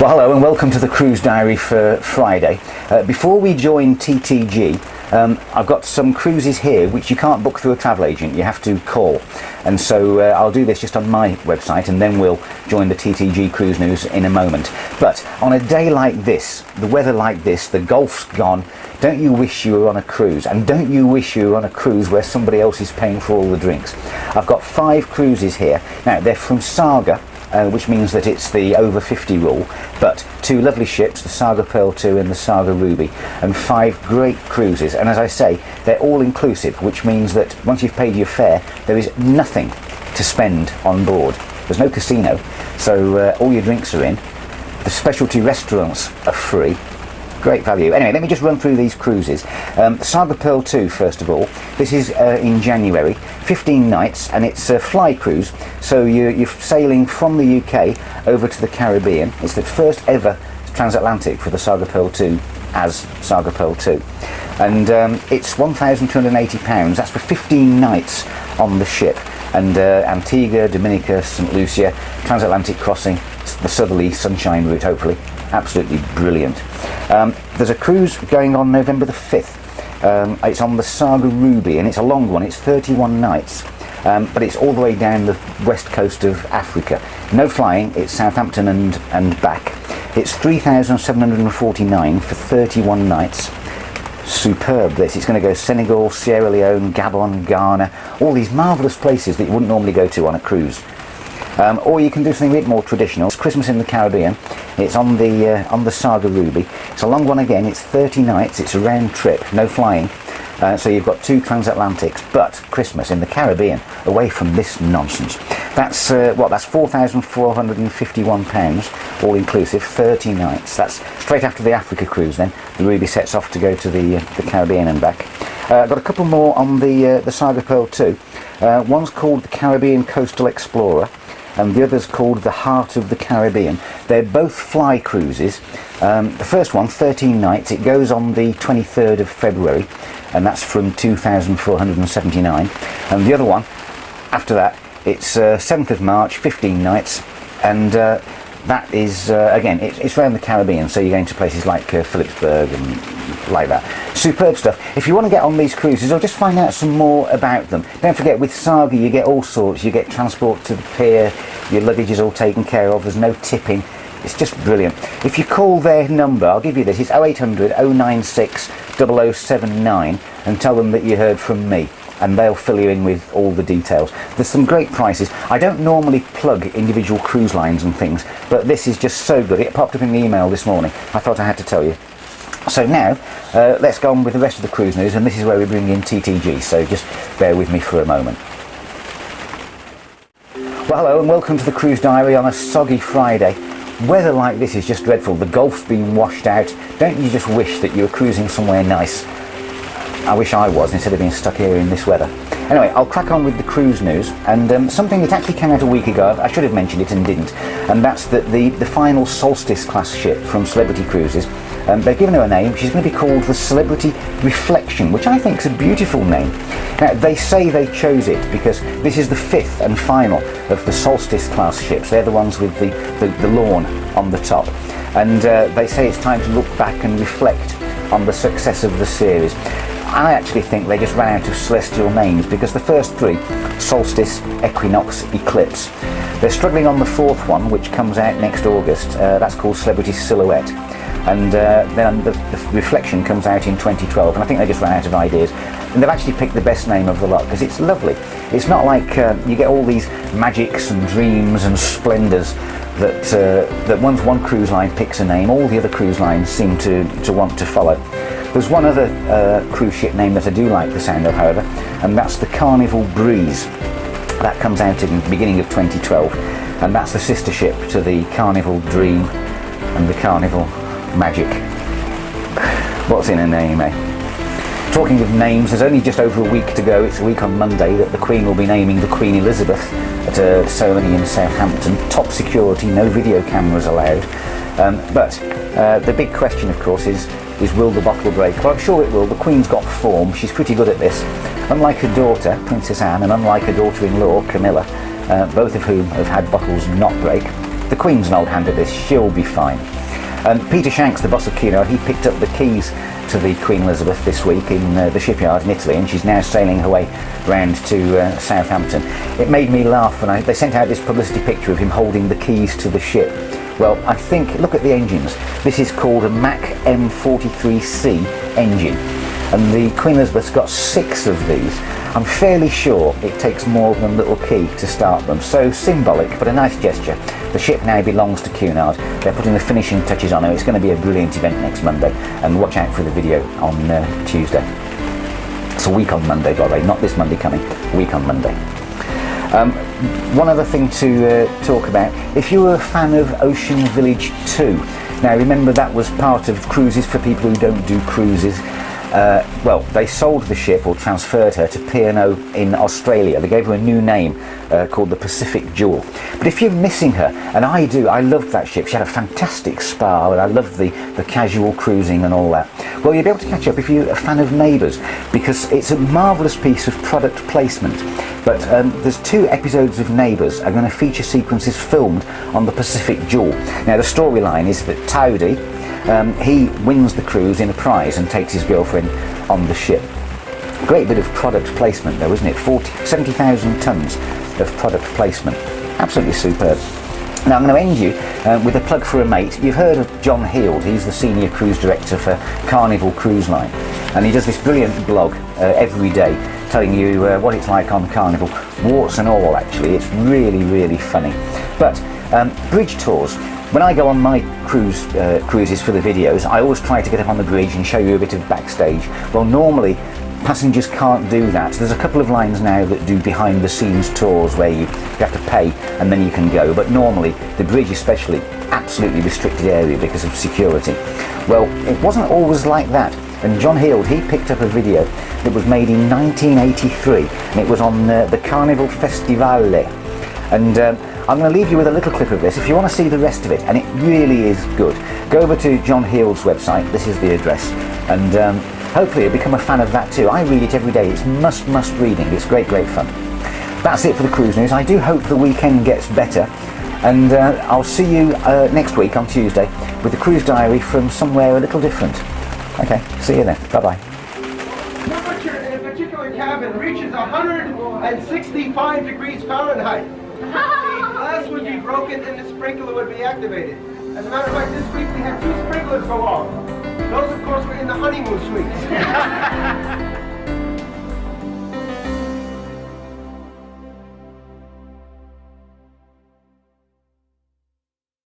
Well, hello and welcome to the cruise diary for Friday. Before we join TTG, I've got some cruises here which you can't book through a travel agent, you have to call. And so I'll do this just on my website and then we'll join the TTG Cruise News in a moment. But on a day like this, the weather like this, the Gulf's gone, don't you wish you were on a cruise? And don't you wish you were on a cruise where somebody else is paying for all the drinks? I've got 5 cruises here. Now, they're from Saga, which means that it's the over 50 rule, but 2 lovely ships, the Saga Pearl 2 and the Saga Ruby, and 5 great cruises. And as I say, they're all inclusive, which means that once you've paid your fare, there is nothing to spend on board. There's no casino, so all your drinks are in. The specialty restaurants are free. Great value. Anyway, let me just run through these cruises. Saga Pearl 2, first of all. This is in January, 15 nights, and it's a fly cruise. So you're sailing from the UK over to the Caribbean. It's the first ever transatlantic for the Saga Pearl 2 as Saga Pearl 2. And it's £1,280. That's for 15 nights on the ship. And Antigua, Dominica, St. Lucia, transatlantic crossing, the southerly sunshine route, hopefully. Absolutely brilliant. There's a cruise going on November the 5th. It's on the Saga Ruby and it's a long one, it's 31 nights. But it's all the way down the west coast of Africa. No flying, it's Southampton and back. It's £3,749 for 31 nights. Superb this. It's going to go Senegal, Sierra Leone, Gabon, Ghana, all these marvellous places that you wouldn't normally go to on a cruise. Or you can do something a bit more traditional. It's Christmas in the Caribbean. It's on the Saga Ruby. It's a long one again. It's 30 nights. It's a round trip, no flying. So you've got 2 transatlantics, but Christmas in the Caribbean, away from this nonsense. That's that's £4,451, all inclusive, 30 nights. That's straight after the Africa cruise. Then the Ruby sets off to go to the Caribbean and back. Got a couple more on the Saga Pearl 2. One's called the Caribbean Coastal Explorer, and the other's called the Heart of the Caribbean. They're both fly cruises. The first one, 13 nights, it goes on the 23rd of February, and that's from 2,479. And the other one, after that, it's 7th of March, 15 nights, and that is, again, it's around the Caribbean, so you're going to places like Phillipsburg and like that. Superb stuff. If you want to get on these cruises, or just find out some more about them, don't forget with Saga you get all sorts. You get transport to the pier, your luggage is all taken care of, there's no tipping. It's just brilliant. If you call their number, I'll give you this, it's 0800 096 0079, and tell them that you heard from me, and they'll fill you in with all the details. There's some great prices. I don't normally plug individual cruise lines and things, but this is just so good. It popped up in the email this morning. I thought I had to tell you. So now, let's go on with the rest of the cruise news, and this is where we bring in TTG, so just bear with me for a moment. Well, hello and welcome to the cruise diary on a soggy Friday. Weather like this is just dreadful. The Gulf's been washed out. Don't you just wish that you were cruising somewhere nice? I wish I was, instead of being stuck here in this weather. Anyway, I'll crack on with the cruise news, and something that actually came out a week ago, I should have mentioned it and didn't, and that's that the final Solstice class ship from Celebrity Cruises, they've given her a name. She's going to be called the Celebrity Reflection, which I think is a beautiful name. Now, they say they chose it because this is the 5th and final of the Solstice class ships. They're the ones with the lawn on the top, and they say it's time to look back and reflect on the success of the series. I actually think they just ran out of celestial names, because the first 3, Solstice, Equinox, Eclipse, they're struggling on the 4th one, which comes out next August. That's called Celebrity Silhouette, and then the Reflection comes out in 2012, and I think they just ran out of ideas, and they've actually picked the best name of the lot because it's lovely. It's not like you get all these magics and dreams and splendours that once one cruise line picks a name, all the other cruise lines seem to want to follow. There's one other cruise ship name that I do like the sound of, however, and that's the Carnival Breeze. That comes out in the beginning of 2012, and that's the sister ship to the Carnival Dream and the Carnival Magic. What's in a name, eh? Talking of names, there's only just over a week to go. It's a week on Monday that the Queen will be naming the Queen Elizabeth at a ceremony in Southampton. Top security, no video cameras allowed. But the big question, of course, is will the bottle break? Well, I'm sure it will. The Queen's got form. She's pretty good at this. Unlike her daughter, Princess Anne, and unlike her daughter-in-law, Camilla, both of whom have had bottles not break, The Queen's an old hand at this, she'll be fine. Peter Shanks, the boss of Cunard, he picked up the keys to the Queen Elizabeth this week in the shipyard in Italy, and she's now sailing her way round to Southampton. It made me laugh when they sent out this publicity picture of him holding the keys to the ship. Well, I think, look at the engines. This is called a Mack M43C engine, and the Queen Elizabeth's got 6 of these. I'm fairly sure it takes more than a little key to start them, so symbolic but a nice gesture. The ship now belongs to Cunard. They're putting the finishing touches on her. It's going to be a brilliant event next Monday, and watch out for the video on Tuesday. It's a week on Monday, by the way, not this Monday coming, a week on Monday. One other thing to talk about, if you were a fan of Ocean Village 2, now remember that was part of cruises for people who don't do cruises. Well, they sold the ship, or transferred her, to P&O in Australia. They gave her a new name called the Pacific Jewel. But if you're missing her, and I do, I loved that ship. She had a fantastic spa, and I loved the casual cruising and all that. Well, you'll be able to catch up if you're a fan of Neighbours, because it's a marvellous piece of product placement. But there's 2 episodes of Neighbours are going to feature sequences filmed on the Pacific Jewel. Now, the storyline is that Towdy, he wins the cruise in a prize and takes his girlfriend on the ship. Great bit of product placement though, isn't it? 70,000 tonnes of product placement. Absolutely superb. Now I'm going to end you with a plug for a mate. You've heard of John Heald. He's the Senior Cruise Director for Carnival Cruise Line. And he does this brilliant blog every day telling you what it's like on Carnival. Warts and all, actually. It's really, really funny. But bridge tours. When I go on my cruises for the videos, I always try to get up on the bridge and show you a bit of backstage. Well, normally passengers can't do that. There's a couple of lines now that do behind the scenes tours where you have to pay and then you can go, but normally the bridge especially, absolutely restricted area because of security. Well, it wasn't always like that, and John Heald, he picked up a video that was made in 1983, and it was on the Carnival Festivale, and I'm going to leave you with a little clip of this if you want to see the rest of it, and it really is good. Go over to John Heald's website, this is the address, and hopefully you'll become a fan of that too. I read it every day, it's must reading, it's great fun. That's it for the cruise news. I do hope the weekend gets better, and I'll see you next week on Tuesday with the cruise diary from somewhere a little different. Okay, see you then, bye bye. Temperature in a particular cabin reaches 165 degrees Fahrenheit. The glass would be broken and the sprinkler would be activated. As a matter of fact, this week we had 2 sprinklers go off. Those, of course, were in the honeymoon suites.